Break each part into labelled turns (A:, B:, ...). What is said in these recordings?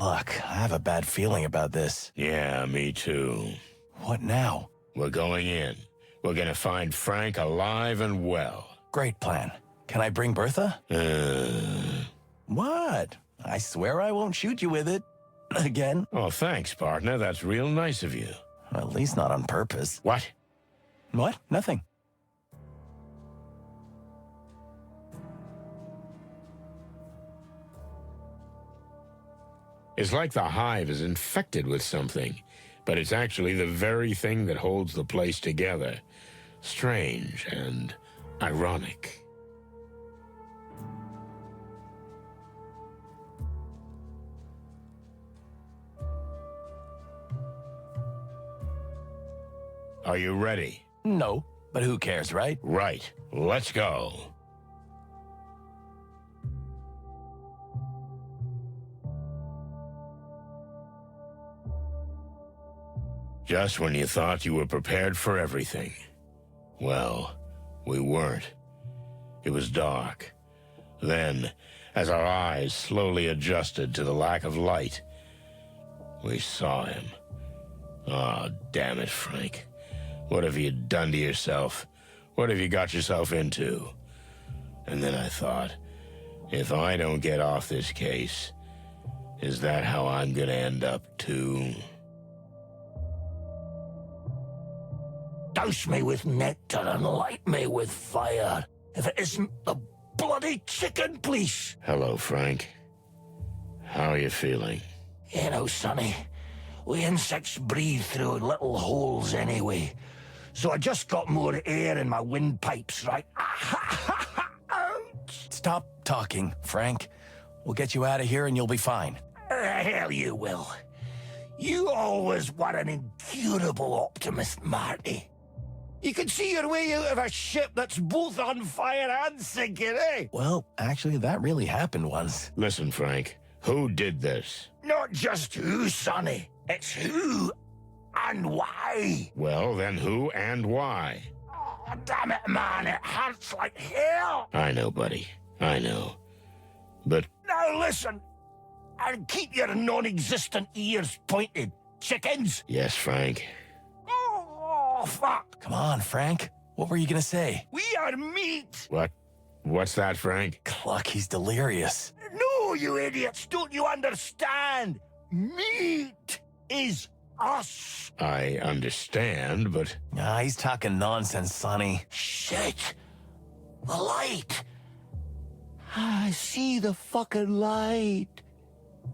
A: Look, I have a bad feeling about this.
B: Yeah, me too.
A: What now?
B: We're going in. We're gonna find Frank alive and well.
A: Great plan. Can I bring Bertha? What? I swear I won't shoot you with it. Again?
B: Oh, thanks, partner. That's real nice of you.
A: At least not on purpose.
B: What?
A: What? Nothing.
B: It's like the Hive is infected with something, but it's actually the very thing that holds the place together. Strange and ironic. Are you ready?
A: No, but who cares, right?
B: Right. Let's go. Just when you thought you were prepared for everything. Well, we weren't. It was dark. Then, as our eyes slowly adjusted to the lack of light, we saw him. Oh, damn it, Frank. What have you done to yourself? What have you got yourself into? And then I thought, if I don't get off this case, is that how I'm gonna end up too?
C: Douse me with nectar and light me with fire, if it isn't the bloody ChickenPolice.
B: Hello, Frank. How are you feeling?
C: You know, Sonny, we insects breathe through little holes anyway. So I just got more air in my windpipes, right?
A: Stop talking, Frank. We'll get you out of here and you'll be fine.
C: Hell you will. You always were an incurable optimist, Marty. You can see your way out of a ship that's both on fire and sinking, eh?
A: Well, actually, that really happened once.
B: Listen, Frank. Who did this?
C: Not just who, Sonny. It's who and why.
B: Well, then who and why?
C: Oh, damn it, man. It hurts like hell.
B: I know, buddy. I know. But...
C: Now listen. And keep your non-existent ears pointed. Chickens?
B: Yes, Frank.
C: Oh, fuck.
A: Come on, Frank. What were you gonna say?
C: We are meat.
B: What? What's that, Frank?
A: Cluck, he's delirious.
C: No, you idiots. Don't you understand? Meat is us.
B: I understand, but...
A: Nah, he's talking nonsense, Sonny.
C: Shit. The light. I see the fucking light.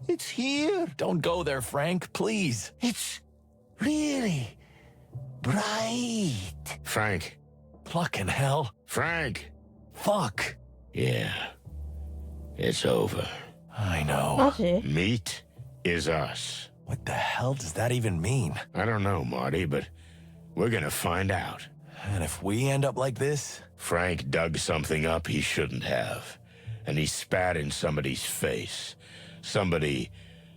C: It's here.
A: Don't go there, Frank, please.
C: It's really bright.
B: Frank.
A: Plucking hell.
B: Frank!
A: Fuck.
B: Yeah. It's over.
A: I know.
D: 마지?
B: Meat is us.
A: What the hell does that even mean?
B: I don't know, Marty, but we're gonna find out.
A: And if we end up like this?
B: Frank dug something up he shouldn't have. And he spat in somebody's face. Somebody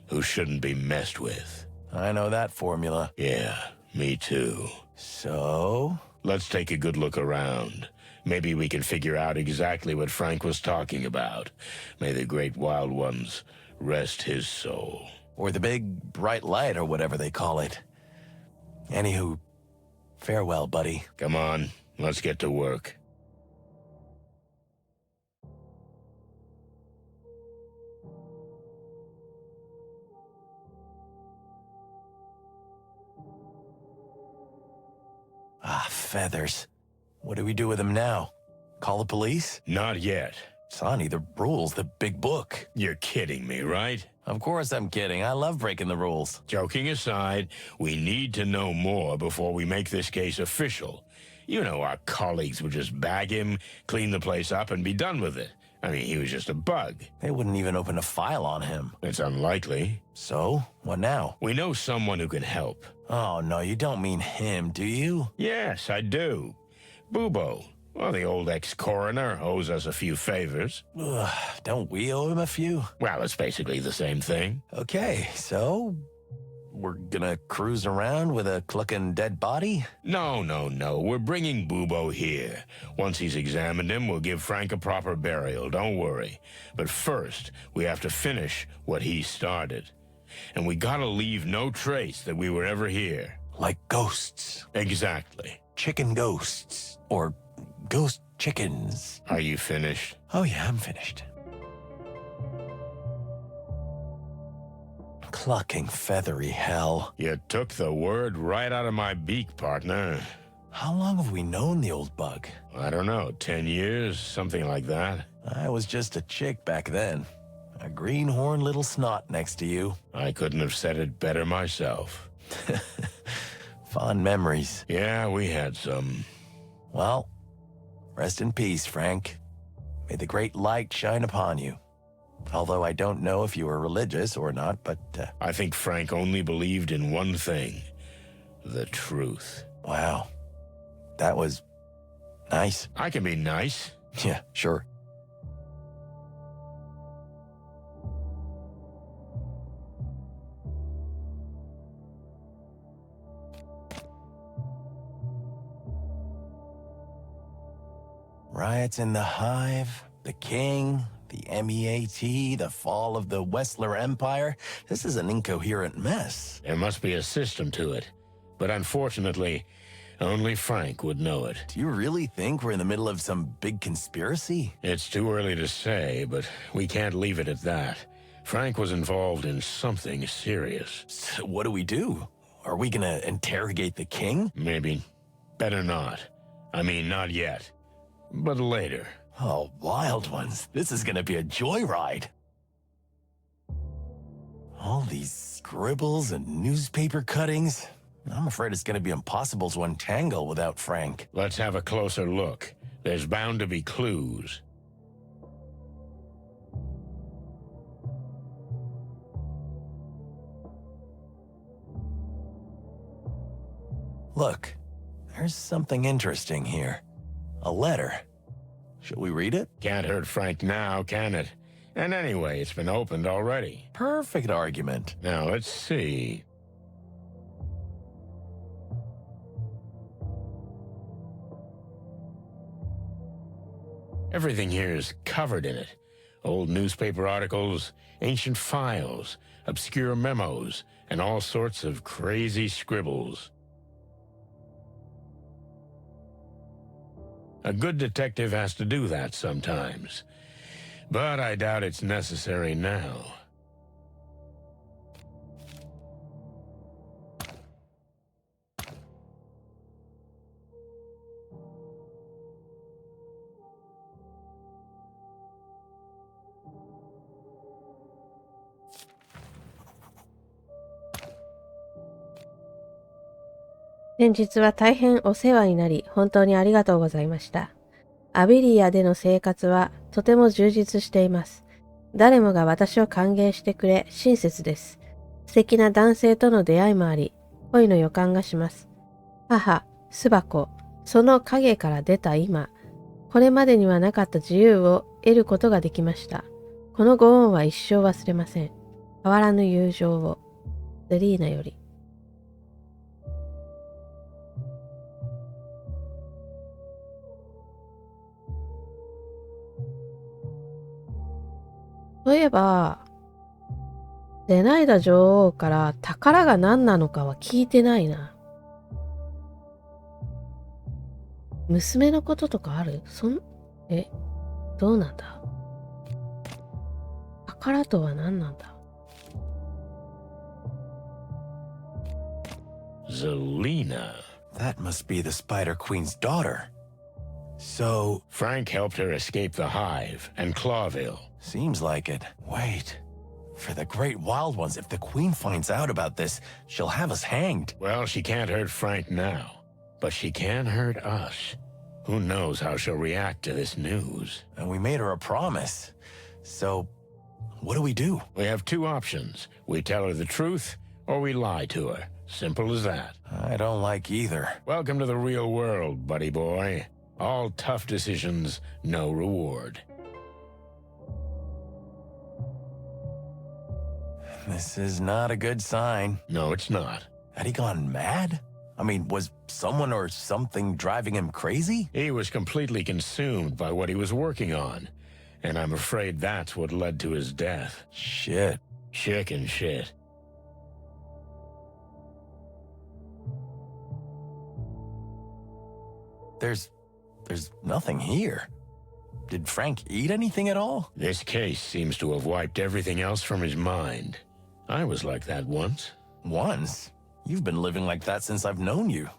B: who shouldn't be messed with.
A: I know that formula.
B: Yeah, me too.
A: So?
B: Let's take a good look around. Maybe we can figure out exactly what Frank was talking about. May the great wild ones rest his soul.
A: Or the big bright light, or whatever they call it. Anywho, farewell, buddy.
B: Come on, let's get to work.
A: Ah, feathers. What do we do with them now? Call the police?
B: Not yet.
A: Sonny, the rules, the big book.
B: You're kidding me, right?
A: Of course I'm kidding. I love breaking the rules.
B: Joking aside, we need to know more before we make this case official. You know, our colleagues would just bag him, clean the place up, and be done with it. I mean, he was just a bug.
A: They wouldn't even open a file on him.
B: It's unlikely.
A: So, what now?
B: We know someone who can help.
A: Oh, no, you don't mean him, do you?
B: Yes, I do. Bubo. Well, the old ex-coroner owes us a few favors.
A: Ugh, don't we owe him a few?
B: Well, it's basically the same thing.
A: Okay, so we're gonna cruise around with a clucking dead body?
B: No. We're bringing Bubo here. Once he's examined him, we'll give Frank a proper burial. Don't worry. But first, we have to finish what he started. And we gotta leave no trace that we were ever here.
A: Like ghosts.
B: Exactly.
A: Chicken ghosts. Or ghost chickens.
B: Are you finished?
A: Oh yeah, I'm finished. Clucking feathery hell.
B: You took the word right out of my beak, partner.
A: How long have we known the old bug?
B: I don't know, 10 years, something like that.
A: I was just a chick back then. A greenhorn little snot next to you.
B: I couldn't have said it better myself.
A: Fond memories.
B: Yeah, we had some.
A: Well, rest in peace, Frank. May the great light shine upon you. Although I don't know if you were religious or not, but...
B: I think Frank only believed in one thing. The truth.
A: Wow. That was... nice.
B: I can be nice.
A: Yeah, sure. Riots in the Hive, the King, the MEAT, the fall of the Wessler Empire. This is an incoherent mess.
B: There must be a system to it. But unfortunately, only Frank would know it.
A: Do you really think we're in the middle of some big conspiracy?
B: It's too early to say, but we can't leave it at that. Frank was involved in something serious.
A: So what do we do? Are we gonna interrogate the King?
B: Maybe. Better not. I mean, not yet. But later.
A: Oh, wild ones. This is gonna be a joyride. All these scribbles and newspaper cuttings. I'm afraid it's gonna be impossible to untangle without Frank.
B: Let's have a closer look. There's bound to be clues.
A: Look, there's something interesting here. A letter. Shall we read it?
B: Can't hurt Frank now, can it? And anyway, it's been opened already.
A: Perfect argument.
B: Now, let's see. Everything here is covered in it. Old newspaper articles, ancient files, obscure memos, and all sorts of crazy scribbles. A good detective has to do that sometimes. But I doubt it's necessary now.
D: 先日は大変お世話になり、本当にありがとうございました。アビリアでの生活はとても充実しています。誰もが私を歓迎してくれ、親切です。素敵な男性との出会いもあり、恋の予感がします。母、巣箱、その影から出た今、これまでにはなかった自由を得ることができました。このご恩は一生忘れません。変わらぬ友情を。ゼリーナより。そういえば、ゼナイダ女王から宝が何なのかは聞いてないな。娘のこととかある？どうなんだ？宝とは何なんだ？
B: Zelina.
A: That must be the Spider Queen's daughter. So...
B: Frank helped her escape the Hive and Clawville.
A: Seems like it. Wait. For the great wild ones, if the Queen finds out about this, she'll have us hanged.
B: Well, she can't hurt Frank now, but she can hurt us. Who knows how she'll react to this news?
A: And we made her a promise. So, what do we do?
B: We have two options. We tell her the truth, or we lie to her. Simple as that.
A: I don't like either.
B: Welcome to the real world, buddy boy. All tough decisions, no reward.
A: This is not a good sign.
B: No, it's not.
A: Had he gone mad? I mean, was someone or something driving him crazy?
B: He was completely consumed by what he was working on, and I'm afraid that's what led to his death.
A: Shit.
B: Chicken shit.
A: There's nothing here. Did Frank eat anything at all?
B: This case seems to have wiped everything else from his mind. I was like that once.
A: Once? You've been living like that since I've known you.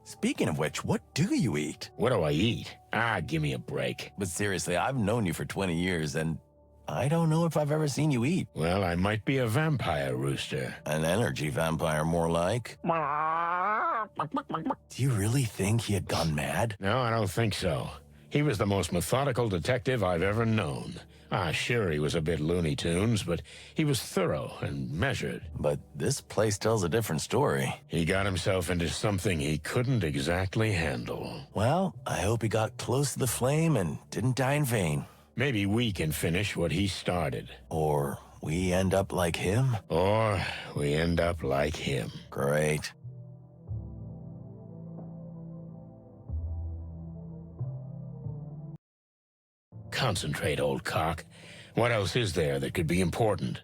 A: Speaking of which, what do you eat?
B: What do I eat? Give me a break.
A: But seriously, I've known you for 20 years, and I don't know if I've ever seen you eat.
B: Well, I might be a vampire, Rooster.
A: An energy vampire, more like. Do you really think he had gone mad?
B: No, I don't think so. He was the most methodical detective I've ever known. Sure, he was a bit Looney Tunes, but he was thorough and measured.
A: But this place tells a different story.
B: He got himself into something he couldn't exactly handle.
A: Well, I hope he got close to the flame and didn't die in vain.
B: Maybe we can finish what he started.
A: Or we end up like him?
B: Or we end up like him.
A: Great.
B: Concentrate, old cock. What else is there that could be important?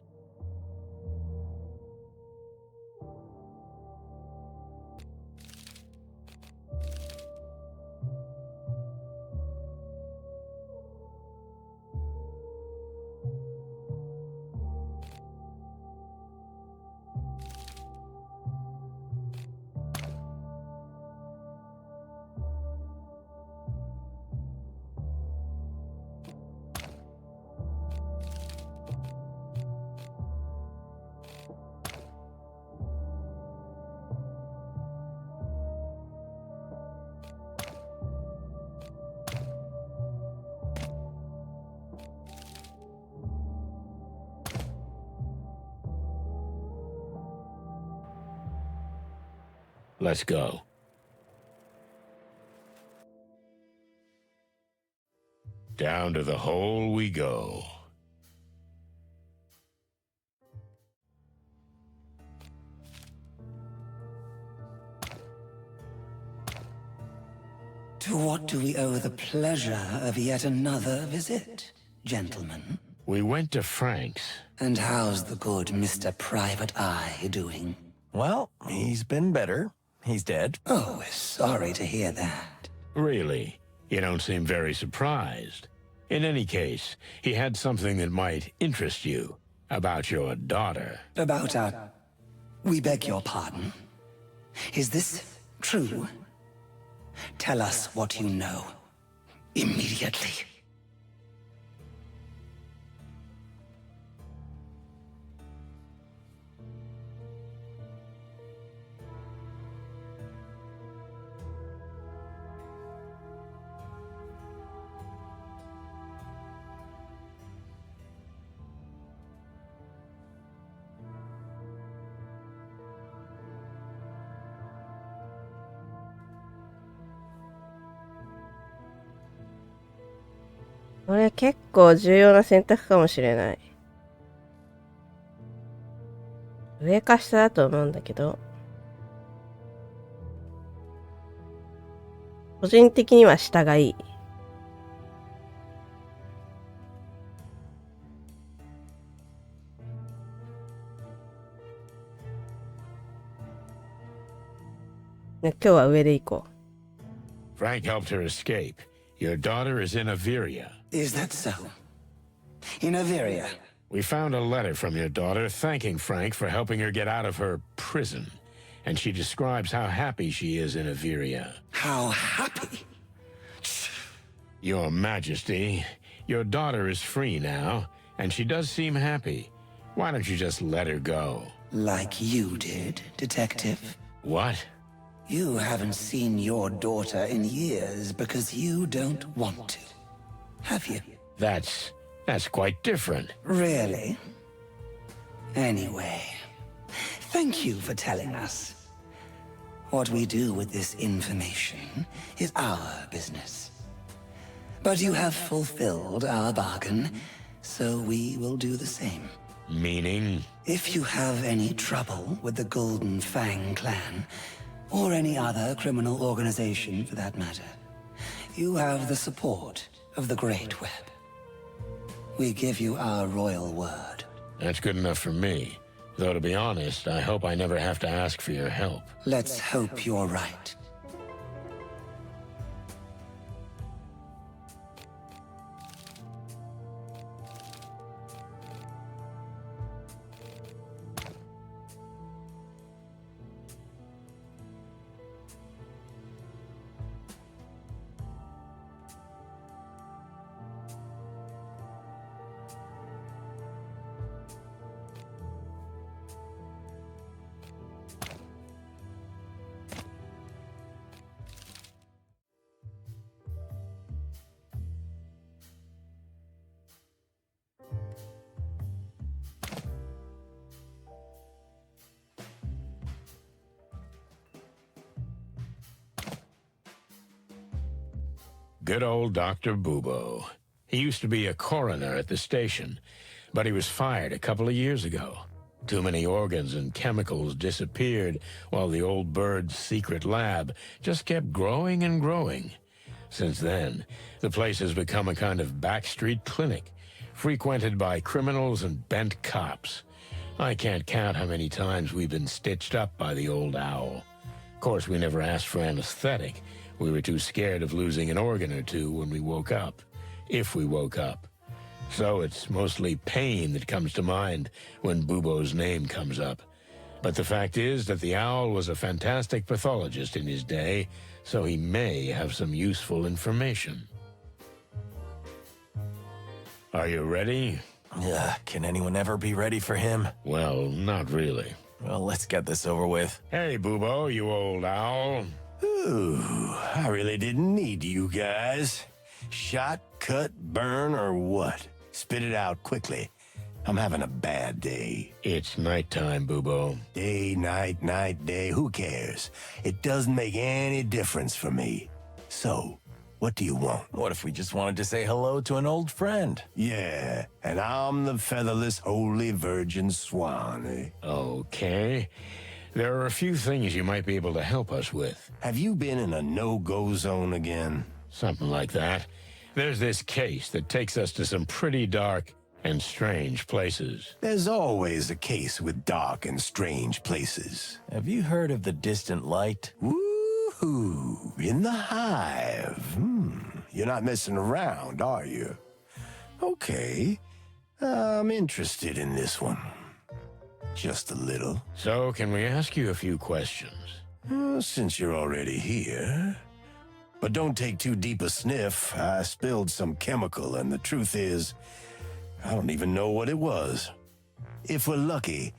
B: Let's go. Down to the hole we go.
E: To what do we owe the pleasure of yet another visit, gentlemen?
B: We went to Frank's.
E: And how's the good Mr. Private Eye doing?
A: Well, he's been better. He's dead.
E: Oh, sorry to hear that.
B: Really? You don't seem very surprised. In any case, he had something that might interest you about your daughter.
E: About our... We beg your pardon. Is this true? Tell us what you know. Immediately.
D: これ結構重要な選択かもしれない。上か下だと思うんだけど、個人的には下がいい。ね、今日は上で行こう。
B: Frank helped her escape. Your daughter is in Averia.
E: Is that so? In Averia?
B: We found a letter from your daughter thanking Frank for helping her get out of her prison. And she describes how happy she is in Averia.
E: How happy?
B: Your Majesty, your daughter is free now, and she does seem happy. Why don't you just let her go?
E: Like you did, Detective.
B: What?
E: You haven't seen your daughter in years because you don't want to. Have you?
B: That's quite different.
E: Really? Anyway, thank you for telling us. What we do with this information is our business. But you have fulfilled our bargain, so we will do the same.
B: Meaning?
E: If you have any trouble with the Golden Fang clan, or any other criminal organization for that matter, you have the support of the Great Web. We give you our royal word.
B: That's good enough for me. Though to be honest, I hope I never have to ask for your help.
E: Let's hope you're right.
B: Good old Dr. Bubo. He used to be a coroner at the station, but he was fired a couple of years ago. Too many organs and chemicals disappeared while the old bird's secret lab just kept growing and growing. Since then, the place has become a kind of backstreet clinic, frequented by criminals and bent cops. I can't count how many times we've been stitched up by the old owl. Of course, we never asked for anesthetic. We were too scared of losing an organ or two when we woke up, if we woke up. So it's mostly pain that comes to mind when Bubo's name comes up. But the fact is that the owl was a fantastic pathologist in his day, so he may have some useful information. Are you ready?
A: Can anyone ever be ready for him?
B: Well, not really.
A: Well, let's get this over with.
B: Hey, Bubo, you old owl.
C: Ooh, I really didn't need you guys. Shot, cut, burn, or what? Spit it out quickly. I'm having a bad day.
B: It's nighttime, Bubo.
C: Day, night, day, who cares? It doesn't make any difference for me. So, what do you want?
A: What if we just wanted to say hello to an old friend?
C: Yeah, and I'm the featherless holy virgin swan, eh?
B: Okay. There are a few things you might be able to help us with.
C: Have you been in a no-go zone again?
B: Something like that. There's this case that takes us to some pretty dark and strange places.
C: There's always a case with dark and strange places.
A: Have you heard of the distant light?
C: Woo-hoo, in the hive. You're not messing around, are you? Okay, I'm interested in this one. Just a little.
B: So, can we ask you a few questions?
C: Since you're already here. But don't take too deep a sniff. I spilled some chemical, and the truth is, I don't even know what it was. If we're lucky,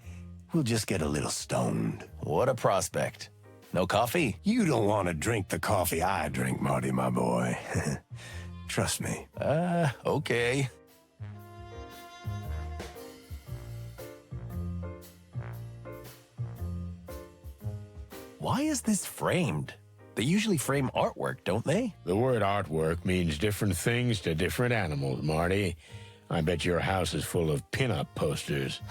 C: we'll just get a little stoned.
A: What a prospect. No coffee?
C: You don't want to drink the coffee I drink, Marty, my boy. Trust me.
A: Okay. Why is this framed? They usually frame artwork, don't they?
B: The word artwork means different things to different animals, Marty. I bet your house is full of pin-up posters.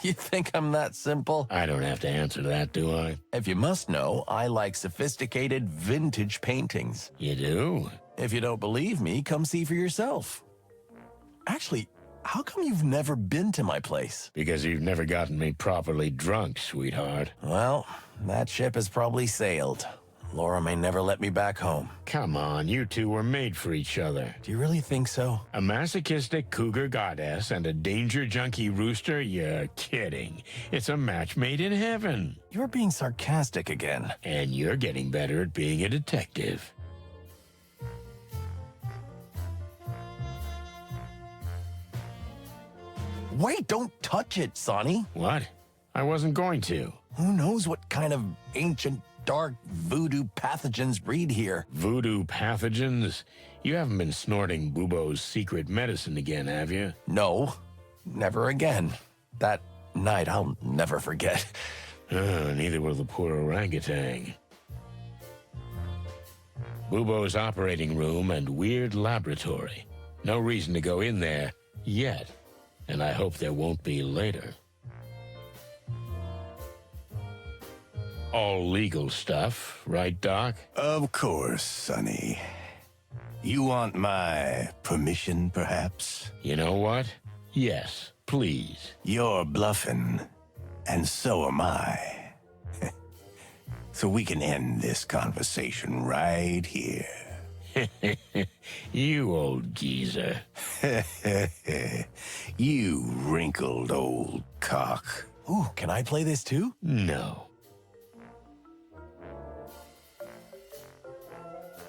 A: You think I'm that simple?
B: I don't have to answer that, do I?
A: If you must know, I like sophisticated vintage paintings.
B: You do?
A: If you don't believe me, come see for yourself. Actually, how come you've never been to my place?
B: Because you've never gotten me properly drunk, sweetheart.
A: Well, that ship has probably sailed. Laura may never let me back home.
B: Come on, you two were made for each other.
A: Do you really think so?
B: A masochistic cougar goddess and a danger junkie rooster? You're kidding. It's a match made in heaven.
A: You're being sarcastic again.
B: And you're getting better at being a detective.
A: Wait, don't touch it, Sonny.
B: What? I wasn't going to.
A: Who knows what kind of ancient, dark voodoo pathogens breed here?
B: Voodoo pathogens? You haven't been snorting Bubo's secret medicine again, have you?
A: No, never again. That night I'll never forget.
B: Neither will the poor orangutan. Bubo's operating room and weird laboratory. No reason to go in there yet, and I hope there won't be later. All legal stuff, right, Doc?
C: Of course, Sonny. You want my permission, perhaps?
B: You know what? Yes, please.
C: You're bluffing, and so am I. So we can end this conversation right here.
B: You old geezer.
C: You wrinkled old cock.
A: Ooh, can I play this too?
B: No.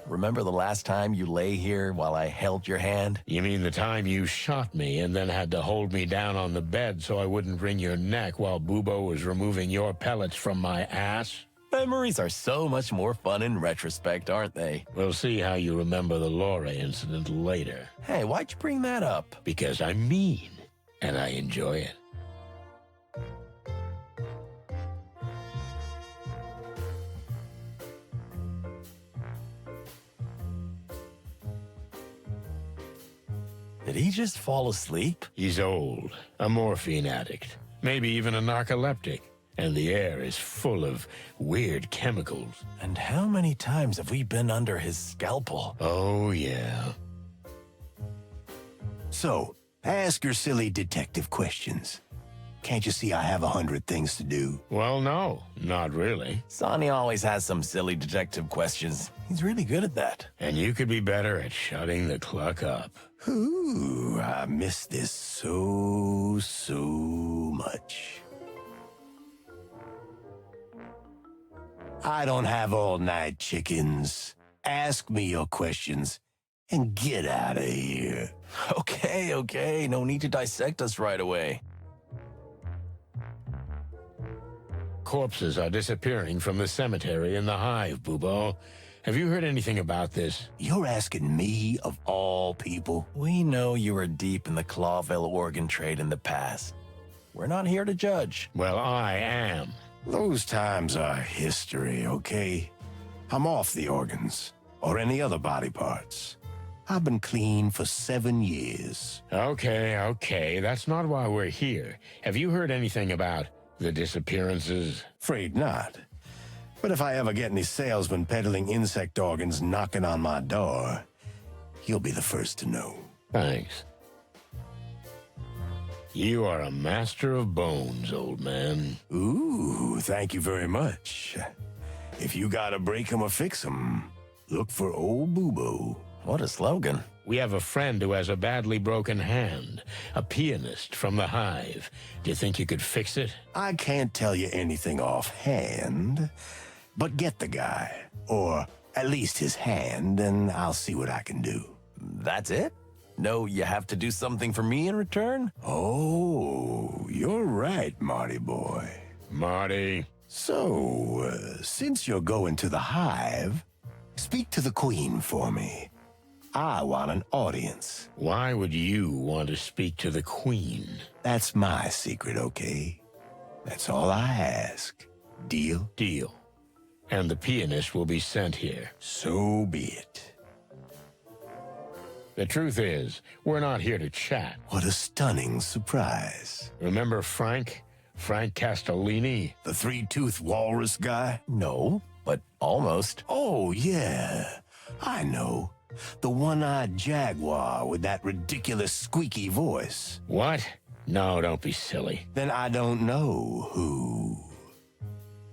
A: Remember the last time you lay here while I held your hand?
B: You mean the time you shot me and then had to hold me down on the bed so I wouldn't wring your neck while Bubo was removing your pellets from my ass?
A: Memories are so much more fun in retrospect, aren't they?
B: We'll see how you remember the Laura incident later.
A: Hey, why'd you bring that up?
B: Because I'm mean, and I enjoy it.
A: Did he just fall asleep?
B: He's old, a morphine addict, maybe even a narcoleptic, and the air is full of weird chemicals.
A: And how many times have we been under his scalpel?
B: Oh, yeah.
C: So, ask your silly detective questions. Can't you see I have 100 things to do?
B: Well, no, not really.
A: Sonny always has some silly detective questions. He's really good at that.
B: And you could be better at shutting the cluck up.
C: Ooh, I miss this so much. I don't have all night, chickens. Ask me your questions and get out of here.
A: Okay. No need to dissect us right away.
B: Corpses are disappearing from the cemetery in the Hive, Bubo. Have you heard anything about this?
C: You're asking me of all people?
A: We know you were deep in the Clawville organ trade in the past. We're not here to judge.
B: Well, I am.
C: Those times are history, okay? I'm off the organs, or any other body parts. I've been clean for 7 years.
B: Okay. That's not why we're here. Have you heard anything about the disappearances?
C: Afraid not. But if I ever get any salesmen peddling insect organs knocking on my door, you'll be the first to know.
B: Thanks. You are a master of bones, old man.
C: Ooh, thank you very much. If you gotta break 'em or fix 'em, look for old Boobo.
A: What a slogan.
B: We have a friend who has a badly broken hand, a pianist from the Hive. Do you think you could fix it?
C: I can't tell you anything offhand, but get the guy, or at least his hand, and I'll see what I can do.
A: That's it? No, you have to do something for me in return?
C: Oh, you're right, Marty boy.
B: Marty.
C: So, since you're going to the Hive, speak to the Queen for me. I want an audience.
B: Why would you want to speak to the Queen?
C: That's my secret, okay? That's all I ask. Deal?
B: Deal. And the pianist will be sent here.
C: So be it.
B: The truth is, we're not here to chat.
C: What a stunning surprise.
B: Remember Frank? Frank Castellini?
C: The three-toothed walrus guy?
A: No, but almost.
C: Oh, yeah. I know. The one-eyed jaguar with that ridiculous squeaky voice.
B: What? No, don't be silly.
C: Then I don't know who.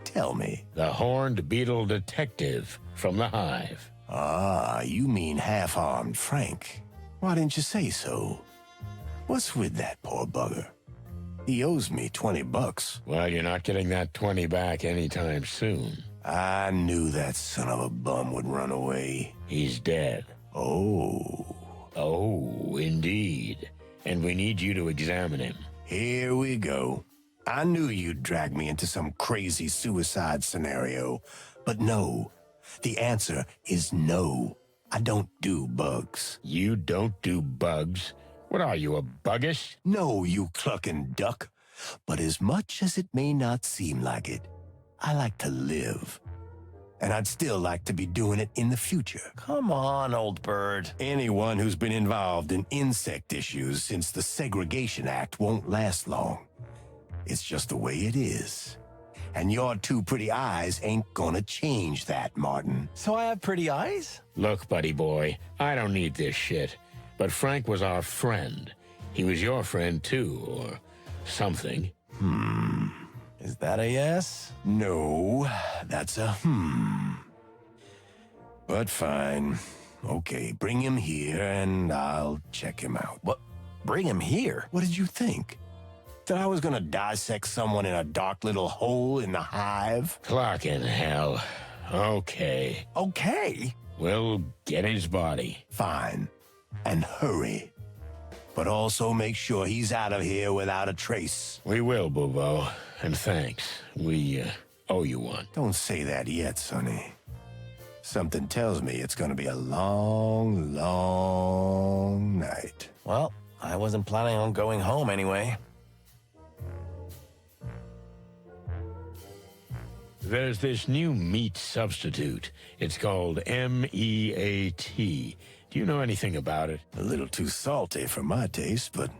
C: Tell me.
B: The horned beetle detective from the Hive.
C: Ah, you mean half-armed Frank. Why didn't you say so? What's with that poor bugger? He owes me $20.
B: Well, you're not getting that 20 back anytime soon.
C: I knew that son of a bum would run away.
B: He's dead.
C: Oh.
B: Oh, indeed. And we need you to examine him.
C: Here we go. I knew you'd drag me into some crazy suicide scenario. But no. The answer is no. I don't do bugs.
B: You don't do bugs? What are you, a buggish?
C: No, you clucking duck. But as much as it may not seem like it, I like to live. And I'd still like to be doing it in the future.
A: Come on, old bird.
C: Anyone who's been involved in insect issues since the Segregation Act won't last long. It's just the way it is. And your two pretty eyes ain't gonna change that, Martin.
A: So I have pretty eyes?
B: Look, buddy boy, I don't need this shit. But Frank was our friend. He was your friend too, or something.
A: Is that a yes?
C: No, that's a But fine. Okay, bring him here and I'll check him out.
A: What? Bring him here?
C: What did you think? That I was gonna dissect someone in a dark little hole in the Hive?
B: Clock in hell. Okay.
A: Okay.
B: We'll get his body.
C: Fine. And hurry. But also make sure he's out of here without a trace.
B: We will, Bobo. And thanks. We owe you one.
C: Don't say that yet, Sonny. Something tells me it's gonna be a long, long night.
A: Well, I wasn't planning on going home anyway.
B: There's this new meat substitute. It's called MEAT. Do Do you know anything about it?
C: A little too salty for my taste, but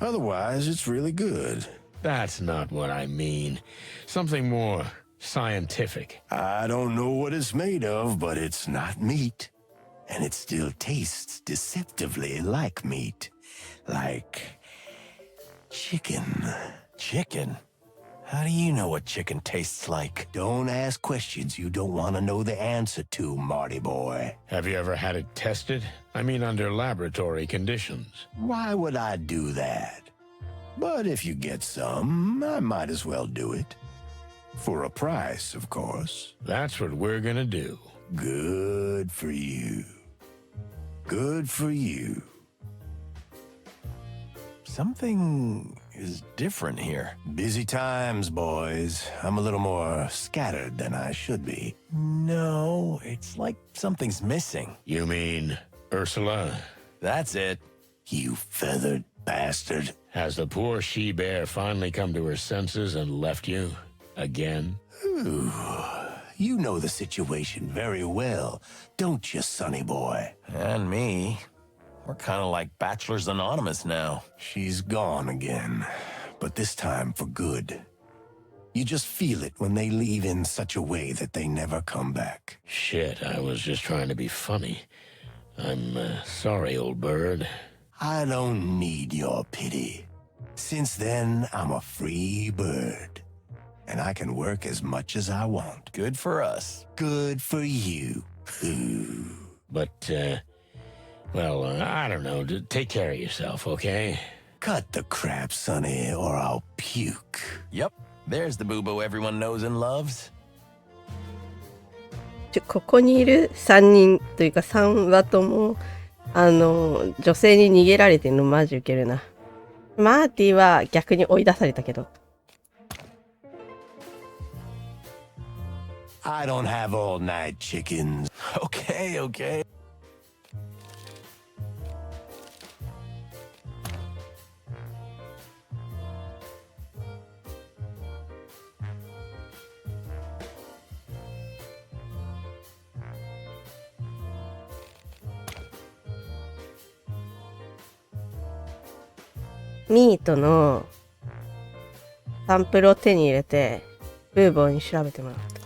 C: otherwise it's really good.
B: That's not what I mean. Something more scientific.
C: I don't know what it's made of, but it's not meat. And it still tastes deceptively like meat. Like chicken.
A: Chicken? How do you know what chicken tastes like?
C: Don't ask questions you don't want to know the answer to, Marty boy.
B: Have you ever had it tested? I mean, under laboratory conditions.
C: Why would I do that? But if you get some, I might as well do it. For a price, of course.
B: That's what we're gonna do.
C: Good for you. Good for you.
A: Something is different here.
C: Busy times, boys. I'm a little more scattered than I should be.
A: No, it's like something's missing.
B: You mean Ursula?
A: That's it.
C: You feathered bastard.
B: Has the poor she-bear finally come to her senses and left you? Again?
C: Ooh, you know the situation very well, don't you, sonny boy?
A: And me. We're kind of like Bachelors Anonymous now.
C: She's gone again, but this time for good. You just feel it when they leave in such a way that they never come back.
B: Shit, I was just trying to be funny. I'm sorry, old bird.
C: I don't need your pity. Since then, I'm a free bird. And I can work as much as I want.
A: Good for us.
C: Good for you. Ooh.
B: But, well, I don't know. Take care of yourself, okay?
C: Cut the crap, sonny, or I'll puke.
A: Yep, there's the boo-boo everyone knows and loves.
D: ここにいる3人というか3話とも女性に逃げられてるのマジウケるな。マーティは逆に追い出されたけど。
C: I don't have all night chickens.
A: Okay, okay.
D: ミートのサンプルを手に入れてブーボーに調べてもらった。